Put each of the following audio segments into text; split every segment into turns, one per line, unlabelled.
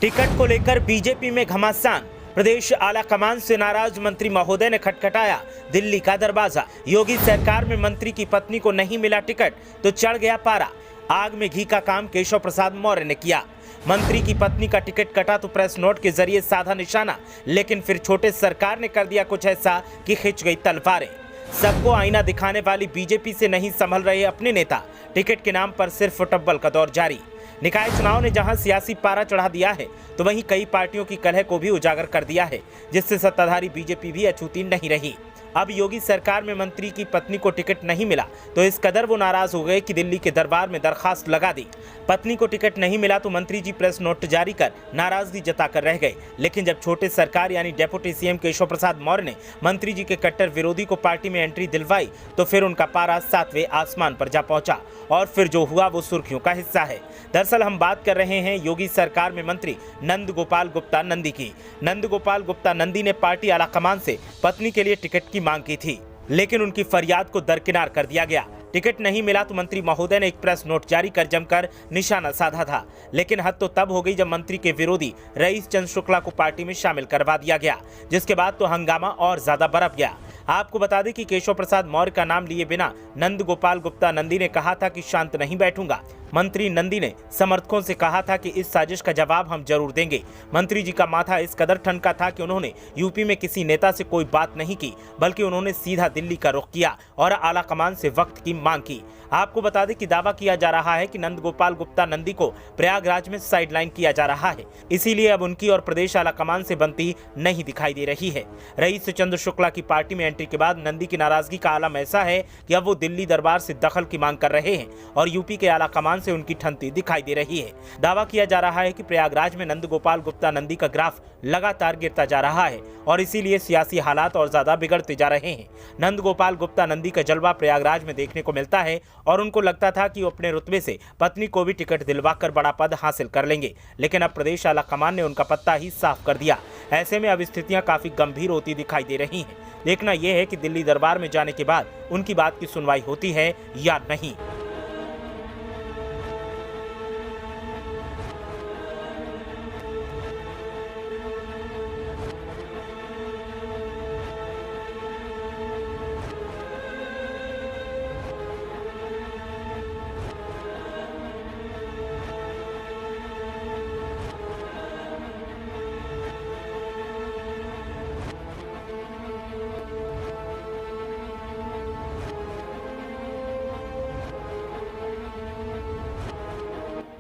Ticket को लेकर BJP में घमासान। प्रदेश आला कमान से नाराज मंत्री महोदय ने खटखटाया दिल्ली का दरवाजा। योगी सरकार में मंत्री की पत्नी को नहीं मिला टिकट तो चढ़ गया पारा। आग में घी का काम केशव प्रसाद मौर्य ने किया। मंत्री की पत्नी का टिकट कटा तो प्रेस नोट के जरिए साधा निशाना, लेकिन फिर छोटे सरकार ने कर दिया कुछ ऐसा कि खिंच गई तलवारें। सबको आईना दिखाने वाली बीजेपी से नहीं संभल रहे अपने नेता। टिकट के नाम पर सिर्फ फुटबॉल का दौर जारी। निकाय चुनाव ने जहां सियासी पारा चढ़ा दिया है तो वहीं कई पार्टियों की कलह को भी उजागर कर दिया है, जिससे सत्ताधारी बीजेपी भी अछूती नहीं रही। अब योगी सरकार में मंत्री की पत्नी को टिकट नहीं मिला तो इस कदर वो नाराज हो गए कि दिल्ली के दरबार में दरखास्त लगा दी। पत्नी को टिकट नहीं मिला तो मंत्री जी प्रेस नोट जारी कर नाराजगी जताकर रह गए, लेकिन जब छोटे सरकार यानी डेप्यूटी सीएम केशव प्रसाद मौर्य ने मंत्री जी के कट्टर विरोधी को पार्टी में एंट्री दिलवाई तो फिर उनका पारा 7वें आसमान पर जा पहुंचा और फिर जो हुआ वो सुर्खियों का हिस्सा है। दरअसल हम बात कर रहे हैं योगी सरकार में मंत्री नंद गोपाल गुप्ता नंदी की। नंद गोपाल गुप्ता नंदी ने पार्टी आलाकमान से पत्नी के लिए टिकट की मांग की थी, लेकिन उनकी फरियाद को दरकिनार कर दिया गया। टिकट नहीं मिला तो मंत्री महोदय ने एक प्रेस नोट जारी कर जमकर निशाना साधा था, लेकिन हद तो तब हो गई जब मंत्री के विरोधी रईस चंद्र शुक्ला को पार्टी में शामिल करवा दिया गया, जिसके बाद तो हंगामा और ज्यादा बरप गया। आपको बता दें कि केशव प्रसाद मौर्य का नाम लिए बिना नंद गोपाल गुप्ता नंदी ने कहा था कि शांत नहीं बैठूंगा। मंत्री नंदी ने समर्थकों से कहा था कि इस साजिश का जवाब हम जरूर देंगे। मंत्री जी का माथा इस कदर ठनका था कि उन्होंने यूपी में किसी नेता से कोई बात नहीं की, बल्कि उन्होंने सीधा दिल्ली का रुख किया और आला कमान से वक्त की मांग की। आपको बता दें कि दावा किया जा रहा है कि नंद गोपाल गुप्ता नंदी को प्रयागराज में साइडलाइन किया जा रहा है, इसीलिए अब उनकी और प्रदेश आला कमान से बनती नहीं दिखाई दे रही है। रईस चंद्र शुक्ला की पार्टी में एंट्री के बाद नंदी की नाराजगी का आलम ऐसा है कि अब वो दिल्ली दरबार से दखल की मांग कर रहे हैं और यूपी के आला कमान से उनकी ठनती दिखाई दे रही है। दावा किया जा रहा है कि प्रयागराज में नंद गोपाल गुप्ता नंदी का ग्राफ लगातार गिरता जा रहा है और इसीलिए सियासी हालात और ज्यादा बिगड़ते जा रहे हैं। नंद गोपाल गुप्ता नंदी का जलवा प्रयागराज में देखने को मिलता है और उनको लगता था कि वो अपने रुतबे से पत्नी को भी टिकट दिलवाकर बड़ा पद हासिल कर लेंगे, लेकिन अब प्रदेश आला कमान ने उनका पत्ता ही साफ कर दिया। ऐसे में अब स्थितियां काफी गंभीर होती दिखाई दे रही हैं। देखना यह है कि दिल्ली दरबार में जाने के बाद उनकी बात की सुनवाई होती है या नहीं।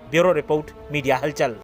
ब्यूरो रिपोर्ट, मीडिया हलचल।